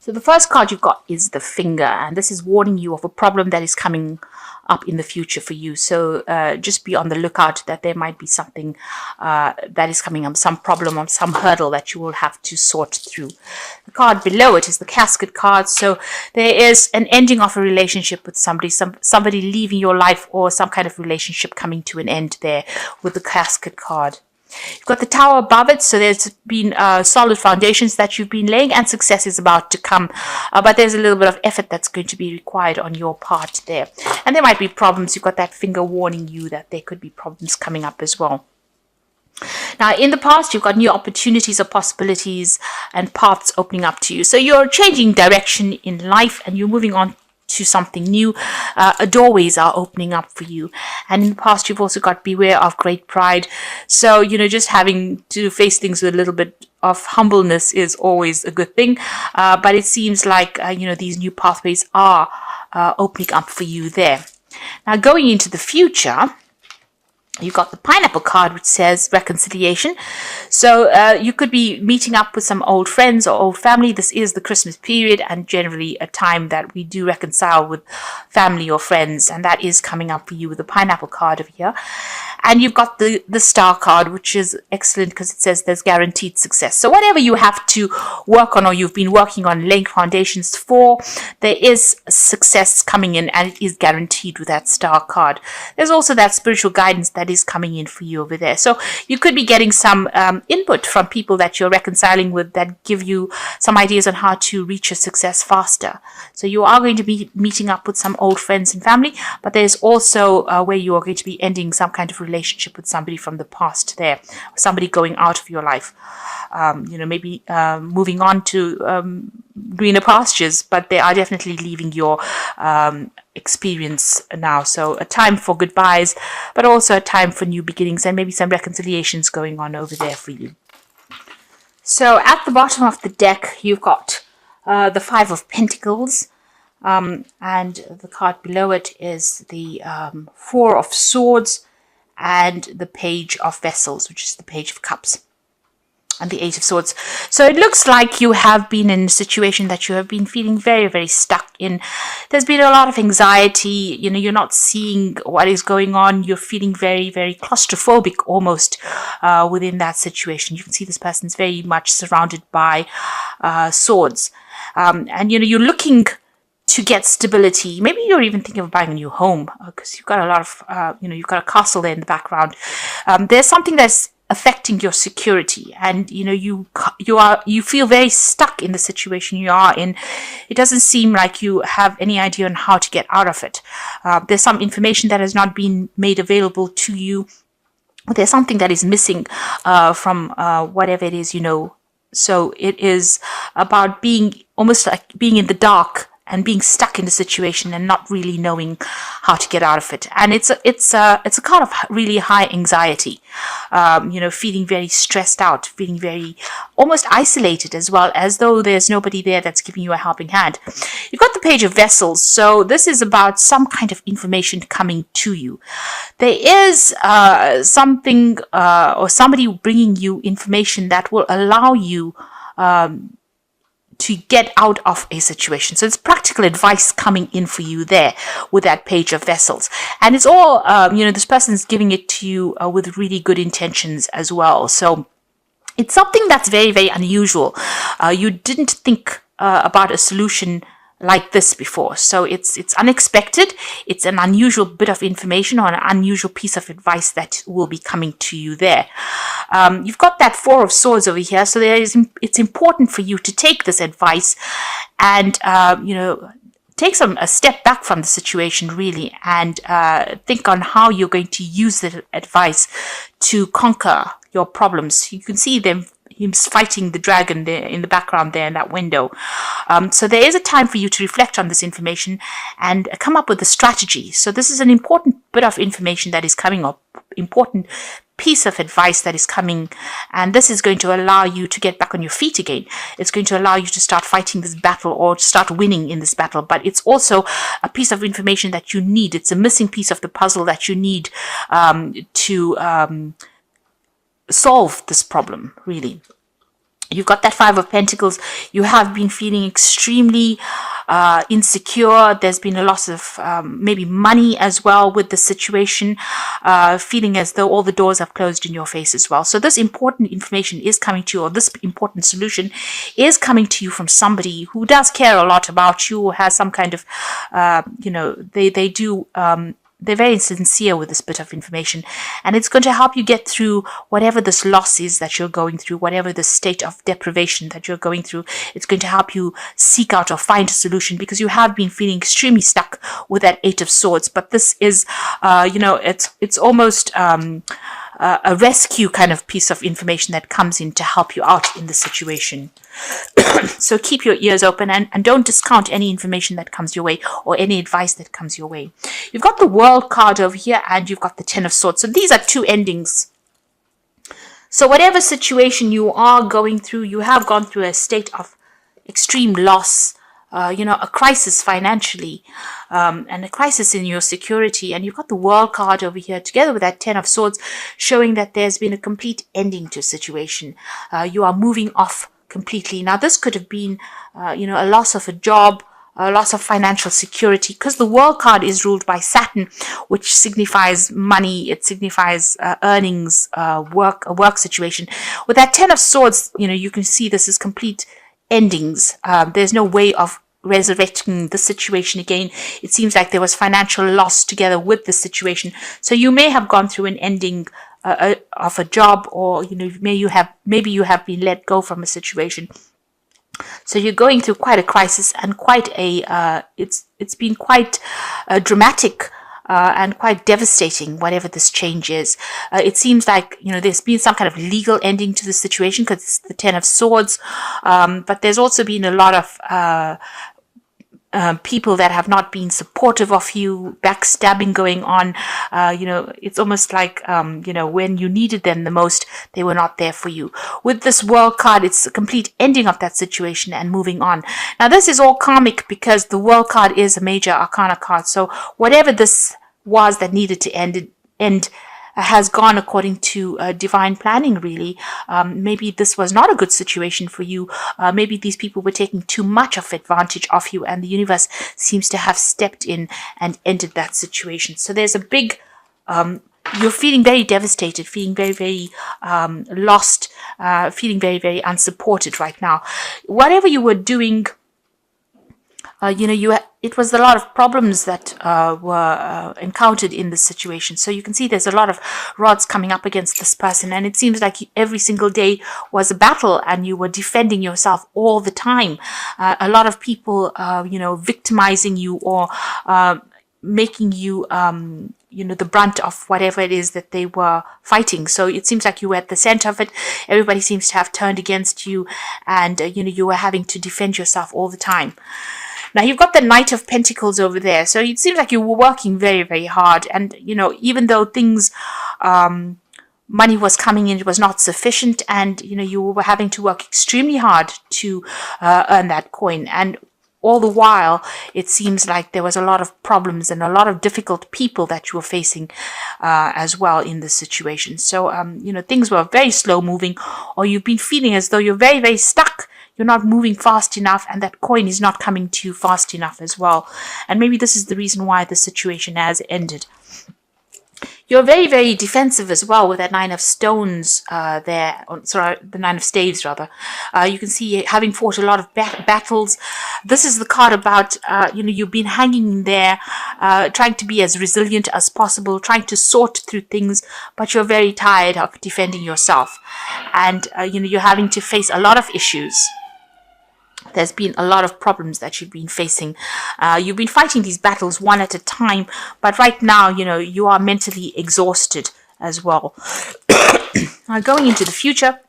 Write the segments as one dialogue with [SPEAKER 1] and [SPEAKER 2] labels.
[SPEAKER 1] So the first card you've got is the Finger, and this is warning you of a problem that is coming up in the future for you. So just be on the lookout that there might be something that is coming up, some problem or some hurdle that you will have to sort through. The card below it is the Casket card. So there is an ending of a relationship with somebody, somebody leaving your life, or some kind of relationship coming to an end there with the Casket card. You've got the Tower above it, so there's been solid foundations that you've been laying, and success is about to come. But there's a little bit of effort that's going to be required on your part there. And there might be problems. You've got that Finger warning you that there could be problems coming up as well. Now, in the past, you've got new opportunities or possibilities and paths opening up to you. So you're changing direction in life and you're moving on to something new. Doorways are opening up for you. And in the past, you've also got beware of great pride. So, just having to face things with a little bit of humbleness is always a good thing. But it seems like, these new pathways are opening up for you there. Now, going into the future, you've got the Pineapple card, which says reconciliation. So you could be meeting up with some old friends or old family. This is the Christmas period and generally a time that we do reconcile with family or friends. And that is coming up for you with the Pineapple card over here. And you've got the Star card, which is excellent because it says there's guaranteed success. So whatever you have to work on or you've been working on laying foundations for, there is success coming in and it is guaranteed with that Star card. There's also that spiritual guidance that is coming in for you over there. So you could be getting some input from people that you're reconciling with that give you some ideas on how to reach your success faster. So you are going to be meeting up with some old friends and family, but there's also where you are going to be ending some kind of relationship with somebody from the past there, somebody going out of your life, maybe moving on to greener pastures, but they are definitely leaving your experience now. So a time for goodbyes, but also a time for new beginnings and maybe some reconciliations going on over there for you. So at the bottom of the deck, you've got the Five of Pentacles, and the card below it is the Four of Swords and the Page of Vessels, which is the Page of Cups, and the Eight of Swords. So it looks like you have been in a situation that you have been feeling very, very stuck in. There's been a lot of anxiety. You're not seeing what is going on. You're feeling very, very claustrophobic almost within that situation. You can see this person's very much surrounded by swords. And you're looking to get stability. Maybe you're even thinking of buying a new home because you've got a lot of, you've got a castle there in the background. There's something that's affecting your security, and you feel very stuck in the situation you are in. It doesn't seem like you have any idea on how to get out of it. There's some information that has not been made available to you. There's something that is missing from whatever it is. So it is about being almost like being in the dark and being stuck in the situation and not really knowing how to get out of it. And it's a kind of really high anxiety, feeling very stressed out, feeling very almost isolated, as well as though there's nobody there that's giving you a helping hand. You've got the Page of Vessels. So this is about some kind of information coming to you. There is something or somebody bringing you information that will allow you to get out of a situation. So it's practical advice coming in for you there with that Page of Vessels. And it's all, this person's giving it to you with really good intentions as well. So it's something that's very, very unusual. You didn't think about a solution like this before. So it's unexpected. It's an unusual bit of information or an unusual piece of advice that will be coming to you there. You've got that Four of Swords over here. So it's important for you to take this advice and, take a step back from the situation really and think on how you're going to use the advice to conquer your problems. You can see him fighting the dragon there in the background there in that window. So there is a time for you to reflect on this information and come up with a strategy. So this is an important bit of information that is coming up, important piece of advice that is coming, and this is going to allow you to get back on your feet again. It's going to allow you to start fighting this battle or to start winning in this battle, but it's also a piece of information that you need. It's a missing piece of the puzzle that you need to solve this problem, really. You've got that Five of Pentacles. You have been feeling extremely insecure. There's been a loss of maybe money as well with the situation, feeling as though all the doors have closed in your face as well. So this important information is coming to you, or this important solution is coming to you from somebody who does care a lot about you, or has some kind of, they do they're very sincere with this bit of information, and it's going to help you get through whatever this loss is that you're going through, whatever the state of deprivation that you're going through. It's going to help you seek out or find a solution, because you have been feeling extremely stuck with that Eight of Swords. But this is, it's almost a rescue kind of piece of information that comes in to help you out in the situation. So keep your ears open, and don't discount any information that comes your way, or any advice that comes your way. You've got the World card over here, and you've got the Ten of Swords. So these are two endings. So whatever situation you are going through, you have gone through a state of extreme loss, a crisis financially, and a crisis in your security. And you've got the World card over here together with that Ten of Swords, showing that there's been a complete ending to a situation. You are moving off completely. Now, this could have been, a loss of a job, a loss of financial security, because the World card is ruled by Saturn, which signifies money. It signifies earnings, a work situation. With that Ten of Swords, you can see this is complete endings. There's no way of resurrecting the situation again. It seems like there was financial loss together with the situation. So you may have gone through an ending of a job, or maybe you have been let go from a situation. So you're going through quite a crisis, and quite a it's been quite dramatic and quite devastating, whatever this change is. It seems like there's been some kind of legal ending to the situation, because it's the Ten of Swords, but there's also been a lot of people that have not been supportive of you, backstabbing going on. It's almost like, when you needed them the most, they were not there for you. With this World card, it's a complete ending of that situation and moving on. Now, this is all karmic, because the World card is a major arcana card. So whatever this was that needed to end has gone according to divine planning, really. Maybe this was not a good situation for you. Maybe these people were taking too much of advantage of you, and the universe seems to have stepped in and ended that situation. So there's a big, you're feeling very devastated, feeling very, very lost, feeling very, very unsupported right now. Whatever you were doing, it was a lot of problems that were encountered in this situation. So you can see there's a lot of rods coming up against this person, and it seems like every single day was a battle, and you were defending yourself all the time. A lot of people, victimizing you, or making you, the brunt of whatever it is that they were fighting. So it seems like you were at the center of it. Everybody seems to have turned against you, and, you were having to defend yourself all the time. Now, you've got the Knight of Pentacles over there. So it seems like you were working very, very hard. And, even though things, money was coming in, it was not sufficient. And, you were having to work extremely hard to earn that coin. And all the while, it seems like there was a lot of problems and a lot of difficult people that you were facing as well in this situation. So, things were very slow moving, or you've been feeling as though you're very, very stuck. You're not moving fast enough, and that coin is not coming to you fast enough as well. And maybe this is the reason why the situation has ended. You're very, very defensive as well with that Nine of Stones there. The Nine of Staves, rather. You can see having fought a lot of battles. This is the card about, you've been hanging in there, trying to be as resilient as possible, trying to sort through things, but you're very tired of defending yourself. And, you're having to face a lot of issues. There's been a lot of problems that you've been facing. You've been fighting these battles one at a time, but right now, you are mentally exhausted as well. Now, going into the future,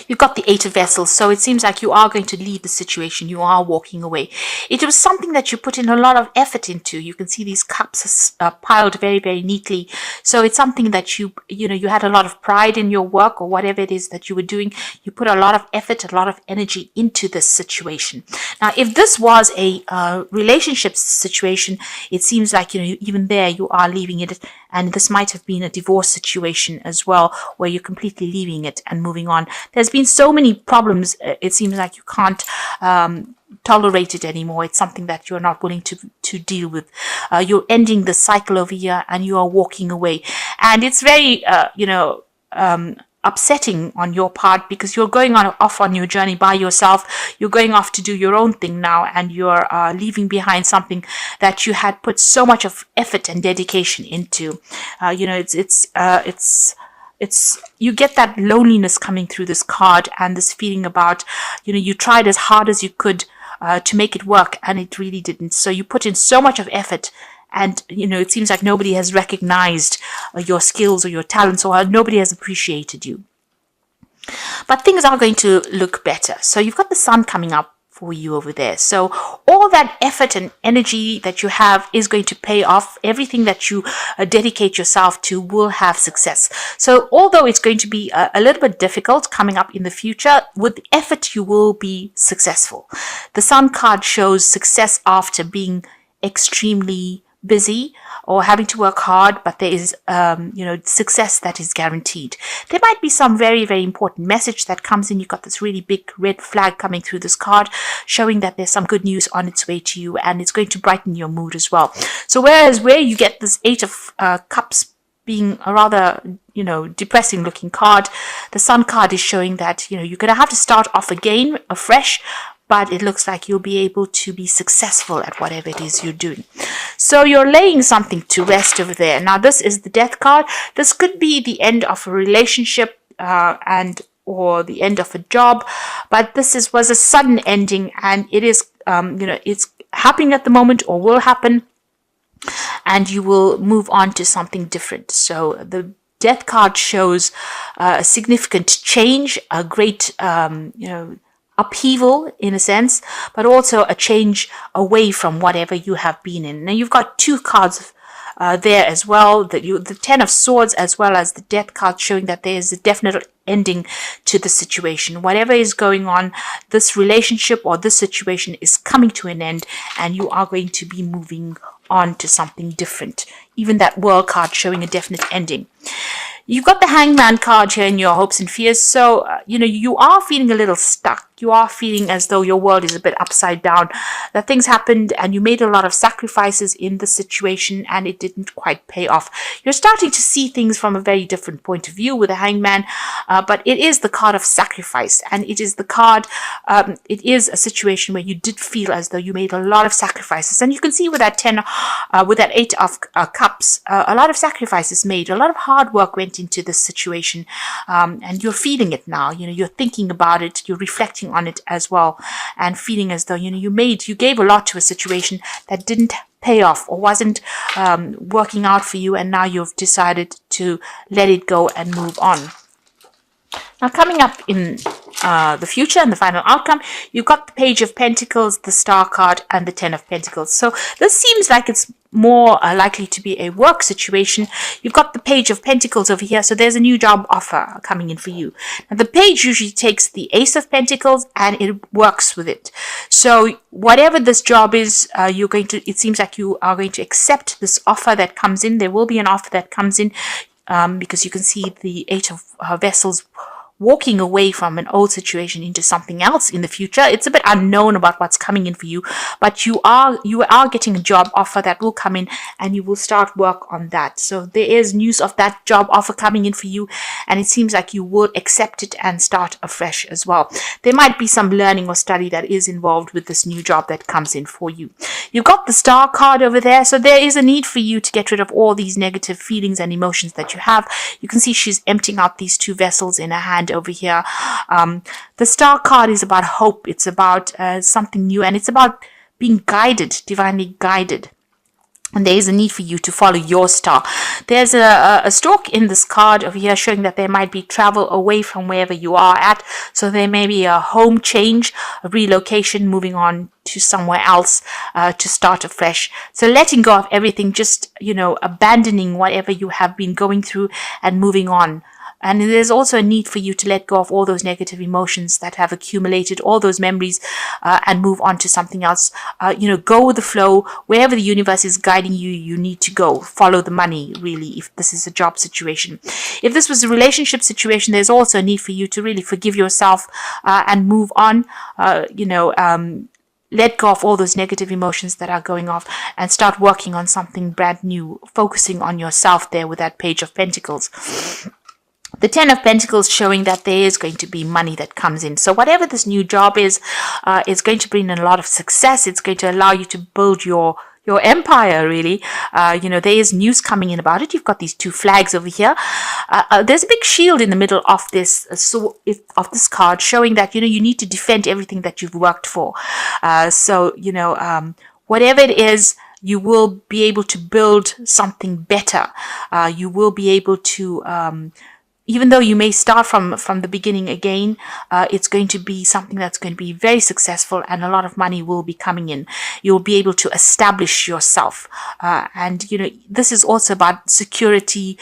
[SPEAKER 1] you've got the Eight of Vessels, so it seems like you are going to leave the situation. You are walking away. It was something that you put in a lot of effort into. You can see these cups are piled very, very neatly. So it's something that you had a lot of pride in your work, or whatever it is that you were doing. You put a lot of effort, a lot of energy into this situation. Now, if this was a relationship situation, it seems like, even there you are leaving it. And this might have been a divorce situation as well, where you're completely leaving it and moving on. There's been so many problems. It seems like you can't tolerate it anymore. It's something that you're not willing to deal with. You're ending the cycle over here and you are walking away. And it's very, upsetting on your part, because you're going off on your journey by yourself. You're going off to do your own thing now, and you're leaving behind something that you had put so much of effort and dedication into. It's you get that loneliness coming through this card, and this feeling about, you tried as hard as you could to make it work, and it really didn't. So you put in so much of effort, and it seems like nobody has recognized your skills or your talents, or nobody has appreciated you. But things are going to look better. So you've got the sun coming up for you over there. So all that effort and energy that you have is going to pay off. Everything that you dedicate yourself to will have success. So although it's going to be a little bit difficult coming up in the future, with effort you will be successful. The sun card shows success after being extremely busy or having to work hard, but there is success that is guaranteed. There might be some very, very important message that comes in. You've got this really big red flag coming through this card, showing that there's some good news on its way to you, and it's going to brighten your mood as well. So whereas where you get this 8 of Cups being a rather depressing looking card, the Sun card is showing that you're going to have to start off again afresh, but it looks like you'll be able to be successful at whatever it is you're doing. So you're laying something to rest over there. Now this is the Death card. This could be the end of a relationship or the end of a job, but this was a sudden ending, and it is it's happening at the moment or will happen, and you will move on to something different. So the Death card shows a significant change, a great upheaval in a sense, but also a change away from whatever you have been in. Now you've got 2 cards there as well, the 10 of Swords as well as the Death card, showing that there is a definite ending to the situation. Whatever is going on, this relationship or this situation is coming to an end, and you are going to be moving on to something different. Even that World card showing a definite ending. You've got the Hangman card here in your hopes and fears. So, you are feeling a little stuck. You are feeling as though your world is a bit upside down. That things happened and you made a lot of sacrifices in the situation and it didn't quite pay off. You're starting to see things from a very different point of view with the Hangman, but it is the card of sacrifice, and it is the card, it is a situation where you did feel as though you made a lot of sacrifices. And you can see with that 10, with that 8 of Cups, a lot of sacrifices made, a lot of hard work went into this situation, and you're feeling it now. You're thinking about it, you're reflecting on it as well, and feeling as though you gave a lot to a situation that didn't pay off or wasn't working out for you, and now you've decided to let it go and move on. Now coming up in the future and the final outcome, you've got the Page of Pentacles, the Star card, and the 10 of Pentacles. So this seems like it's more likely to be a work situation. You've got the Page of Pentacles over here, so there's a new job offer coming in for you. Now the page usually takes the Ace of Pentacles and it works with it. So whatever this job is, it seems like you are going to accept this offer that comes in. There will be an offer that comes in, because you can see the 8 of Vessels walking away from an old situation into something else in the future. It's a bit unknown about what's coming in for you, but you are getting a job offer that will come in, and you will start work on that. So there is news of that job offer coming in for you, and it seems like you will accept it and start afresh as well. There might be some learning or study that is involved with this new job that comes in for you. You've got the Star card over there, so there is a need for you to get rid of all these negative feelings and emotions that you have. You can see she's emptying out these 2 vessels in her hand over here. The Star card is about hope. It's about something new, and it's about being guided, divinely guided. And there is a need for you to follow your star. There's a stalk in this card over here showing that there might be travel away from wherever you are at. So there may be a home change, a relocation, moving on to somewhere else to start afresh. So letting go of everything, just, abandoning whatever you have been going through and moving on. And there's also a need for you to let go of all those negative emotions that have accumulated, all those memories, and move on to something else. Go with the flow. Wherever the universe is guiding you, you need to go. Follow the money, really, if this is a job situation. If this was a relationship situation, there's also a need for you to really forgive yourself and move on. Let go of all those negative emotions that are going off and start working on something brand new, focusing on yourself there with that Page of Pentacles. The Ten of Pentacles showing that there is going to be money that comes in. So whatever this new job is going to bring in a lot of success. It's going to allow you to build your empire, really. There is news coming in about it. You've got these 2 flags over here. There's a big shield in the middle of this of this card, showing that you need to defend everything that you've worked for. Whatever it is, you will be able to build something better. You will be able to even though you may start from the beginning again, it's going to be something that's going to be very successful, and a lot of money will be coming in. You'll be able to establish yourself. This is also about security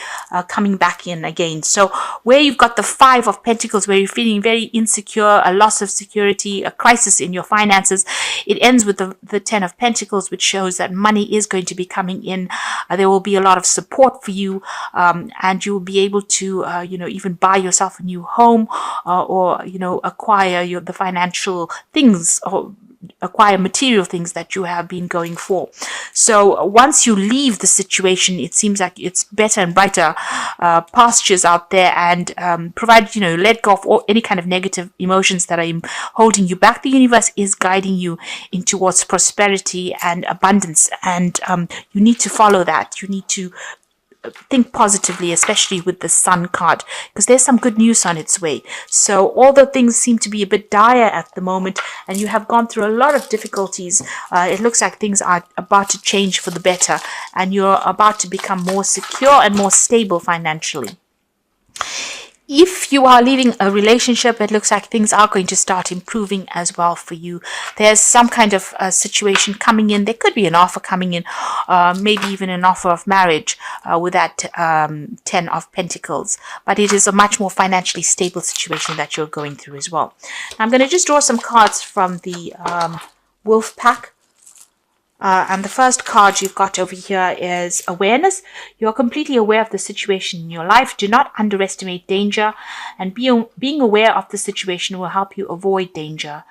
[SPEAKER 1] coming back in again. So where you've got the 5 of Pentacles, where you're feeling very insecure, a loss of security, a crisis in your finances, it ends with the 10 of Pentacles, which shows that money is going to be coming in. There will be a lot of support for you, and you'll be able to even buy yourself a new home, or acquire the financial things, or acquire material things that you have been going for. So once you leave the situation, it seems like it's better and brighter pastures out there, and provide, let go of any kind of negative emotions that are holding you back. The universe is guiding you in towards prosperity and abundance, and you need to follow that. You need to think positively, especially with the Sun card, because there's some good news on its way. So although things seem to be a bit dire at the moment, and you have gone through a lot of difficulties, it looks like things are about to change for the better, and you're about to become more secure and more stable financially. If you are leaving a relationship, it looks like things are going to start improving as well for you. There's some kind of situation coming in. There could be an offer coming in, maybe even an offer of marriage with that 10 of Pentacles. But it is a much more financially stable situation that you're going through as well. Now, I'm going to just draw some cards from the Wolf Pack. And the first card you've got over here is awareness. You're completely aware of the situation in your life. Do not underestimate danger, and being aware of the situation will help you avoid danger.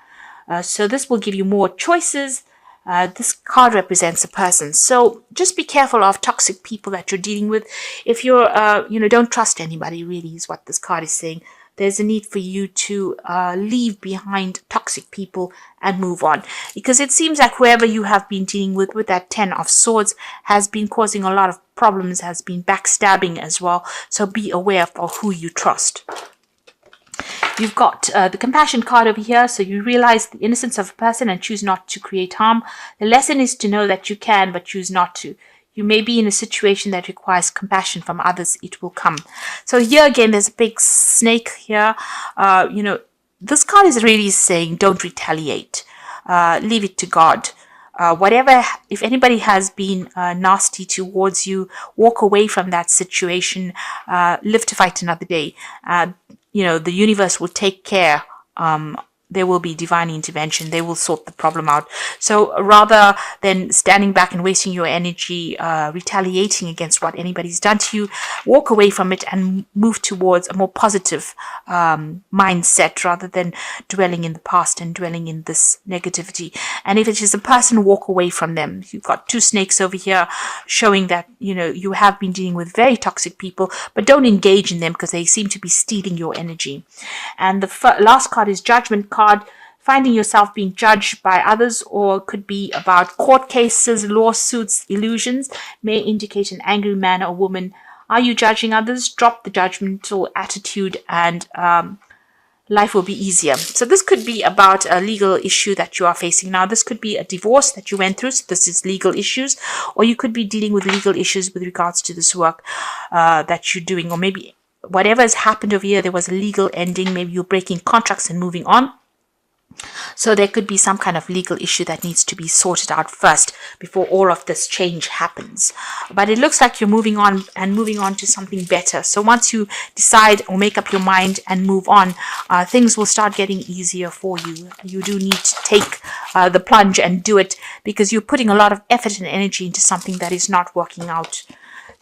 [SPEAKER 1] So this will give you more choices. This card represents a person. So just be careful of toxic people that you're dealing with. If you're, don't trust anybody, really, is what this card is saying. There's a need for you to leave behind toxic people and move on. Because it seems like whoever you have been dealing with that 10 of Swords, has been causing a lot of problems, has been backstabbing as well. So be aware of who you trust. You've got the compassion card over here. So you realize the innocence of a person and choose not to create harm. The lesson is to know that you can, but choose not to. You may be in a situation that requires compassion from others. It will come. So here again, there's a big snake here. This card is really saying don't retaliate. Leave it to God. If anybody has been nasty towards you, walk away from that situation. Live to fight another day. The universe will take care. There will be divine intervention. They will sort the problem out. So rather than standing back and wasting your energy retaliating against what anybody's done to you, walk away from it and move towards a more positive mindset, rather than dwelling in the past and dwelling in this negativity. And if it is a person, walk away from them. You've got 2 snakes over here showing that you have been dealing with very toxic people, but don't engage in them because they seem to be stealing your energy. And the last card is Judgment card. Finding yourself being judged by others, or could be about court cases, lawsuits, illusions, may indicate an angry man or woman. Are you judging others? Drop the judgmental attitude, and life will be easier. So this could be about a legal issue that you are facing now. This could be a divorce that you went through. So this is legal issues, or you could be dealing with legal issues with regards to this work that you're doing, or maybe whatever has happened over here, there was a legal ending. Maybe you're breaking contracts and moving on. So there could be some kind of legal issue that needs to be sorted out first before all of this change happens. But it looks like you're moving on to something better. So once you decide or make up your mind and move on, things will start getting easier for you. You do need to take the plunge and do it, because you're putting a lot of effort and energy into something that is not working out.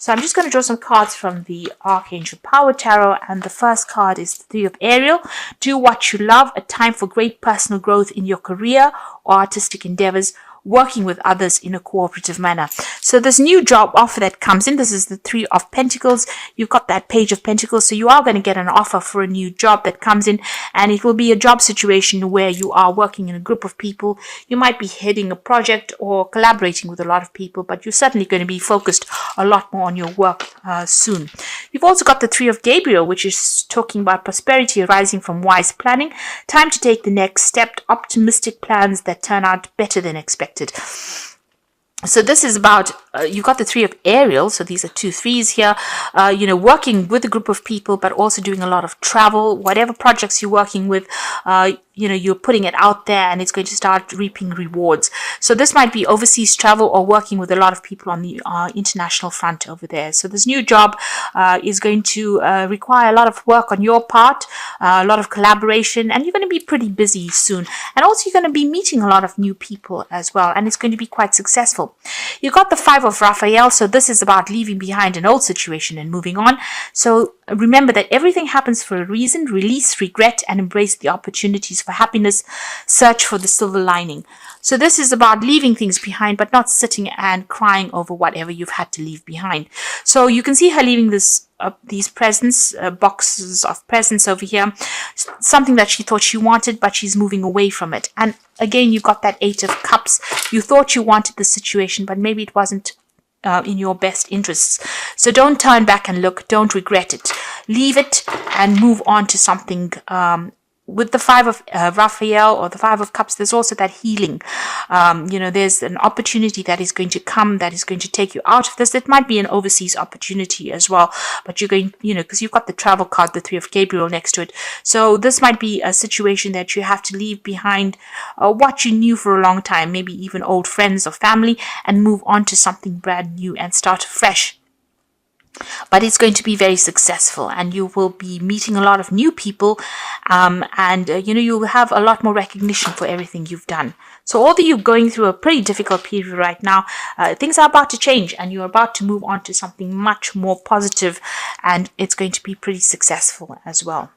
[SPEAKER 1] So I'm just going to draw some cards from the Archangel Power Tarot, and the first card is the Three of Ariel. Do what you love, a time for great personal growth in your career or artistic endeavors, working with others in a cooperative manner. So this new job offer that comes in, this is the Three of Pentacles. You've got that Page of Pentacles, so you are going to get an offer for a new job that comes in, and it will be a job situation where you are working in a group of people. You might be heading a project or collaborating with a lot of people, but you're certainly going to be focused a lot more on your work soon. You've also got the Three of Gabriel, which is talking about prosperity arising from wise planning. Time to take the next step, optimistic plans that turn out better than expected. So this is about, you've got the Three of Ariel, so these are 2 threes here, working with a group of people, but also doing a lot of travel. Whatever projects you're working with, you're putting it out there, and it's going to start reaping rewards. So this might be overseas travel or working with a lot of people on the international front over there. So this new job is going to require a lot of work on your part, a lot of collaboration, and you're going to be pretty busy soon. And also you're going to be meeting a lot of new people as well, and it's going to be quite successful. You got the Five of Raphael, so this is about leaving behind an old situation and moving on. So remember that everything happens for a reason. Release regret and embrace the opportunities for happiness. Search for the silver lining. So this is about leaving things behind, but not sitting and crying over whatever you've had to leave behind. So you can see her leaving these presents, boxes of presents over here, something that she thought she wanted, but she's moving away from it. And again, you got that Eight of Cups. You thought you wanted the situation, but maybe it wasn't in your best interests. So don't turn back and look. Don't regret it. Leave it and move on to something. With the Five of Raphael or the Five of Cups, there's also that healing. There's an opportunity that is going to come, that is going to take you out of this. It might be an overseas opportunity as well, but you're going, because you've got the travel card, the Three of Gabriel next to it. So this might be a situation that you have to leave behind what you knew for a long time, maybe even old friends or family, and move on to something brand new and start fresh. But it's going to be very successful, and you will be meeting a lot of new people, and you'll have a lot more recognition for everything you've done. So although you're going through a pretty difficult period right now, things are about to change, and you're about to move on to something much more positive, and it's going to be pretty successful as well.